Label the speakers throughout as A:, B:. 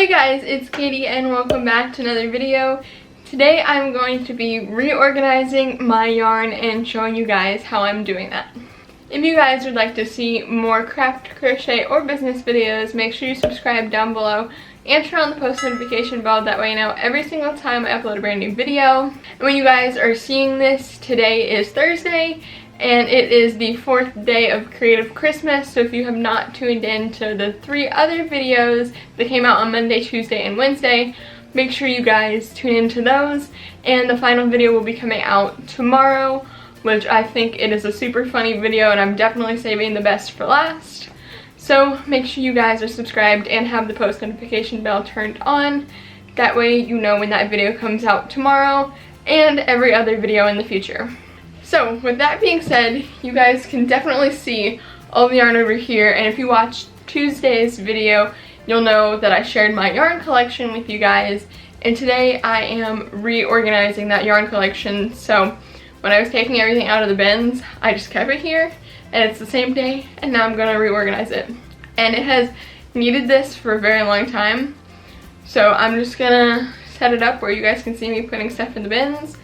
A: Hey guys, it's Katie and welcome back to another video. Today I'm going to be reorganizing my yarn and showing you guys how I'm doing that. If you guys would like to see more craft, crochet, or business videos, make sure you subscribe down below and turn on the post notification bell. That way you know every single time I upload a brand new video. And when you guys are seeing this, today is Thursday and it is the 4th day of Creative Christmas. So if you have not tuned in to the 3 other videos that came out on Monday, Tuesday, and Wednesday, make sure you guys tune into those. And the final video will be coming out tomorrow, which I think it is a super funny video and I'm definitely saving the best for last. So make sure you guys are subscribed and have the post notification bell turned on. That way you know when that video comes out tomorrow and every other video in the future. So with that being said, you guys can definitely see all the yarn over here, and if you watched Tuesday's video, you'll know that I shared my yarn collection with you guys, and today I am reorganizing that yarn collection. So when I was taking everything out of the bins, I just kept it here, and it's the same day, and now I'm going to reorganize it. And it has needed this for a very long time, so I'm just going to set it up where you guys can see me putting stuff in the bins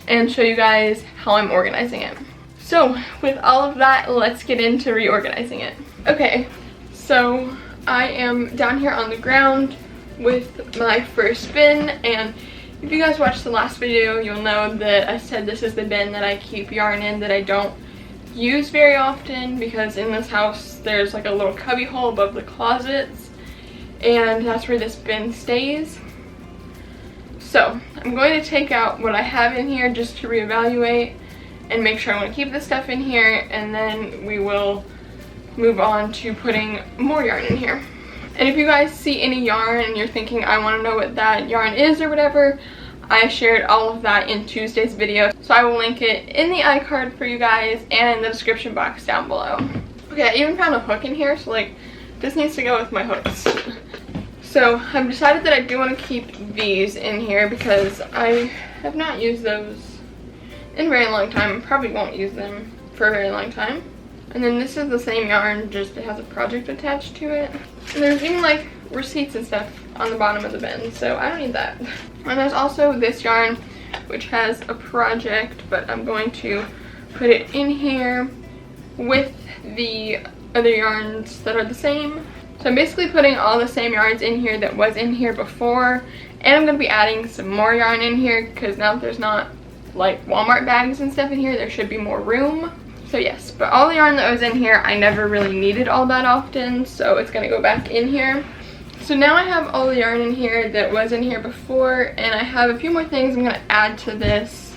A: and show you guys how I'm organizing it. So with all of that, let's get into reorganizing it. Okay, so I am down here on the ground with my first bin, and if you guys watched the last video, you'll know that I said this is the bin that I keep yarn in that I don't use very often, because in this house there's like a little cubby hole above the closets, and that's where this bin stays. So I'm going to take out what I have in here just to reevaluate and make sure I want to keep this stuff in here, and then we will move on to putting more yarn in here. And if you guys see any yarn and you're thinking I want to know what that yarn is or whatever, I shared all of that in Tuesday's video, so I will link it in the iCard for you guys and in the description box down below. Okay, I even found a hook in here, so like this needs to go with my hooks. So I've decided that I do want to keep these in here because I have not used those in a very long time. I probably won't use them for a very long time. And then this is the same yarn, just it has a project attached to it. And there's even like receipts and stuff on the bottom of the bin, so I don't need that. And there's also this yarn which has a project, but I'm going to put it in here with the other yarns that are the same. So I'm basically putting all the same yarns in here that was in here before, and I'm going to be adding some more yarn in here because now that there's not like Walmart bags and stuff in here, there should be more room. So yes, but all the yarn that was in here I never really needed all that often, so it's going to go back in here. So now I have all the yarn in here that was in here before, and I have a few more things I'm going to add to this.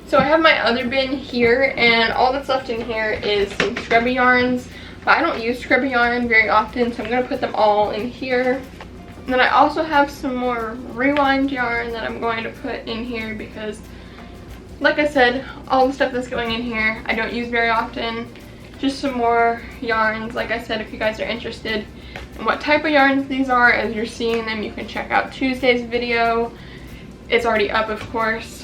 A: So I have my other bin here, and all that's left in here is some scrubby yarns. But I don't use scrubby yarn very often, so I'm going to put them all in here. And then I also have some more rewind yarn that I'm going to put in here because, like I said, all the stuff that's going in here I don't use very often. Just some more yarns. Like I said, if you guys are interested in what type of yarns these are as you're seeing them, you can check out Tuesday's video. It's already up, of course.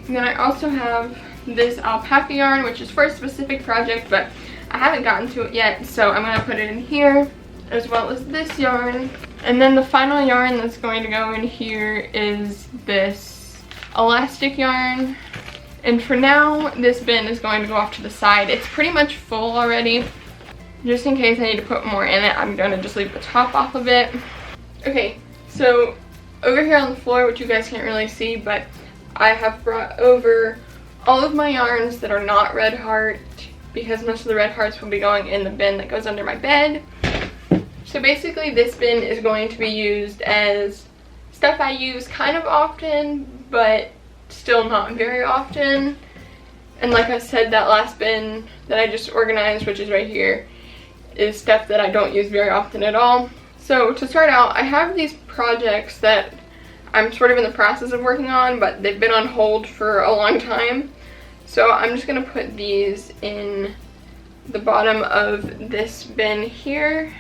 A: And then I also have this alpaca yarn, which is for a specific project, but I haven't gotten to it yet, so I'm going to put it in here, as well as this yarn. And then the final yarn that's going to go in here is this elastic yarn. And for now, this bin is going to go off to the side. It's pretty much full already. Just in case I need to put more in it, I'm going to just leave the top off of it. Okay, so over here on the floor, which you guys can't really see, but I have brought over all of my yarns that are not red heart, because most of the red hearts will be going in the bin that goes under my bed. So basically this bin is going to be used as stuff I use kind of often, but still not very often. And like I said, that last bin that I just organized, which is right here, is stuff that I don't use very often at all. So to start out, I have these projects that I'm sort of in the process of working on, but they've been on hold for a long time. So I'm just going to put these in the bottom of this bin here,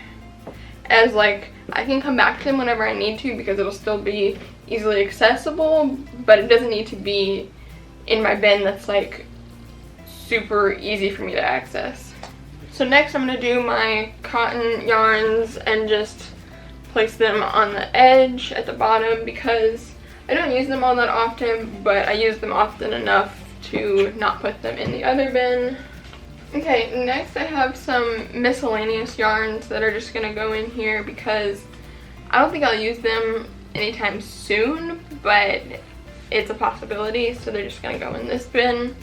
A: as like I can come back to them whenever I need to because it'll still be easily accessible, but it doesn't need to be in my bin that's like super easy for me to access. So next I'm going to do my cotton yarns and just place them on the edge at the bottom because I don't use them all that often, but I use them often enough to not put them in the other bin. Okay, next I have some miscellaneous yarns that are just going to go in here because I don't think I'll use them anytime soon, but it's a possibility, so they're just going to go in this bin.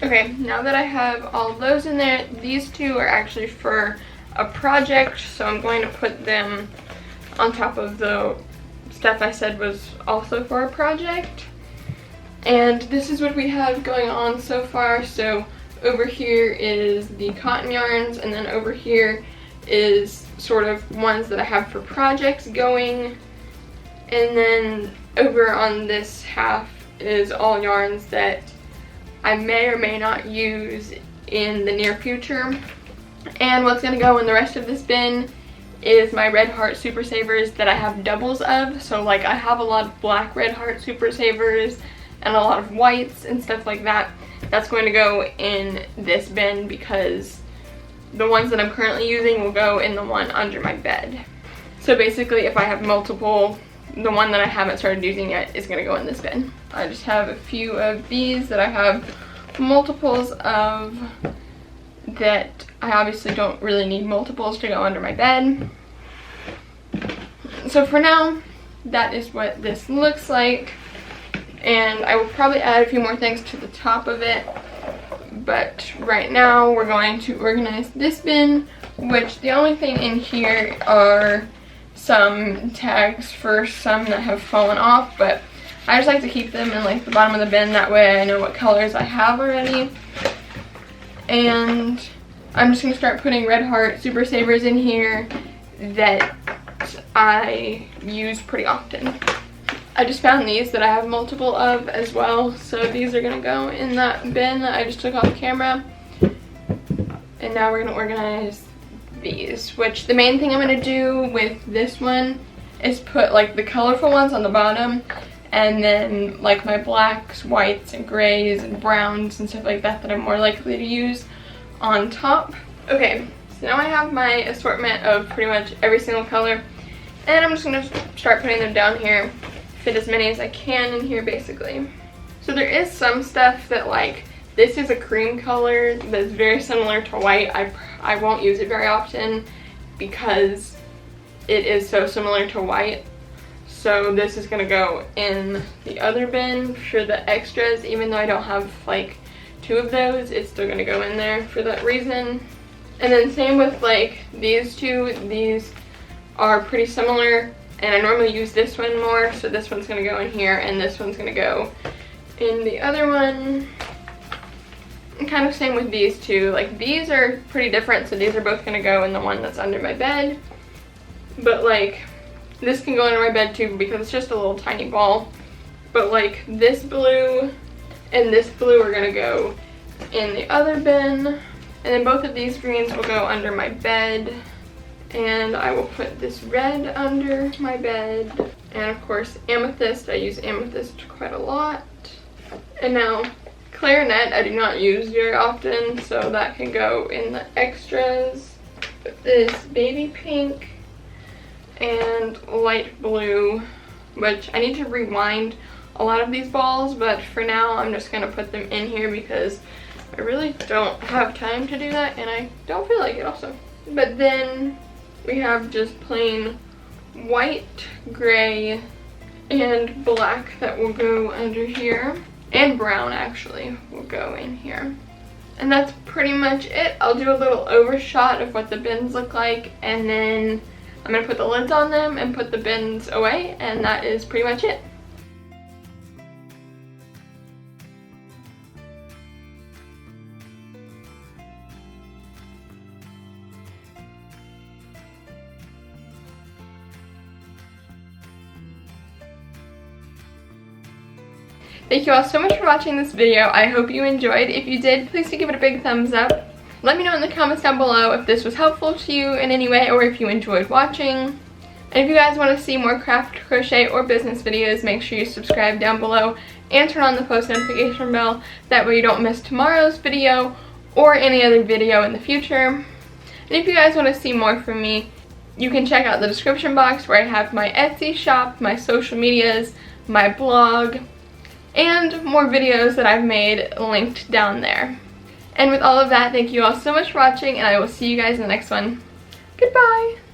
A: Okay, now that I have all of those in there, these two are actually for a project, so I'm going to put them on top of the stuff I said was also for a project. And this is what we have going on so far. So over here is the cotton yarns, and then over here is sort of ones that I have for projects going. And then over on this half is all yarns that I may or may not use in the near future. And what's going to go in the rest of this bin is my Red Heart Super Savers that I have doubles of. So like I have a lot of black Red Heart Super Savers and a lot of whites and stuff like that. That's going to go in this bin because the ones that I'm currently using will go in the one under my bed. So basically if I have multiple, the one that I haven't started using yet is going to go in this bin. I just have a few of these that I have multiples of that I obviously don't really need multiples to go under my bed. So for now, that is what this looks like. And I will probably add a few more things to the top of it. But right now, we're going to organize this bin, which the only thing in here are some tags for some that have fallen off, but I just like to keep them in like the bottom of the bin, that way I know what colors I have already. And I'm just going to start putting Red Heart Super Savers in here that I use pretty often. I just found these that I have multiple of as well, so these are going to go in that bin that I just took off camera. And now we're going to organize these, which the main thing I'm going to do with this one is put like the colorful ones on the bottom, and then like my blacks, whites, and grays, and browns, and stuff like that that I'm more likely to use on top. Okay, so now I have my assortment of pretty much every single color, and I'm just going to start putting them down here, fit as many as I can in here basically. So there is some stuff that like, this is a cream color that's very similar to white. I won't use it very often because it is so similar to white. So this is going to go in the other bin for the extras. Even though I don't have like two of those, it's still going to go in there for that reason. And then same with like these two. These are pretty similar, and I normally use this one more, so this one's going to go in here and this one's going to go in the other one. And kind of same with these two. Like these are pretty different, so these are both going to go in the one that's under my bed. But like this can go under my bed too because it's just a little tiny ball. But like this blue and this blue are going to go in the other bin. And then both of these greens will go under my bed. And I will put this red under my bed. And of course amethyst, I use amethyst quite a lot. And now clarinet I do not use very often, so that can go in the extras. Put this baby pink and light blue, which I need to rewind a lot of these balls, but for now I'm just going to put them in here because I really don't have time to do that, and I don't feel like it also. But then we have just plain white, gray, and black that will go under here. And brown actually will go in here. And that's pretty much it. I'll do a little overshot of what the bins look like, and then I'm going to put the lids on them and put the bins away, and that is pretty much it. Thank you all so much for watching this video. I hope you enjoyed. If you did, please do give it a big thumbs up. Let me know in the comments down below if this was helpful to you in any way or if you enjoyed watching. And if you guys want to see more craft, crochet, or business videos, make sure you subscribe down below and turn on the post notification bell. That way you don't miss tomorrow's video or any other video in the future. And if you guys want to see more from me, you can check out the description box where I have my Etsy shop, my social medias, my blog, and more videos that I've made linked down there. And with all of that, thank you all so much for watching, and I will see you guys in the next one. Goodbye!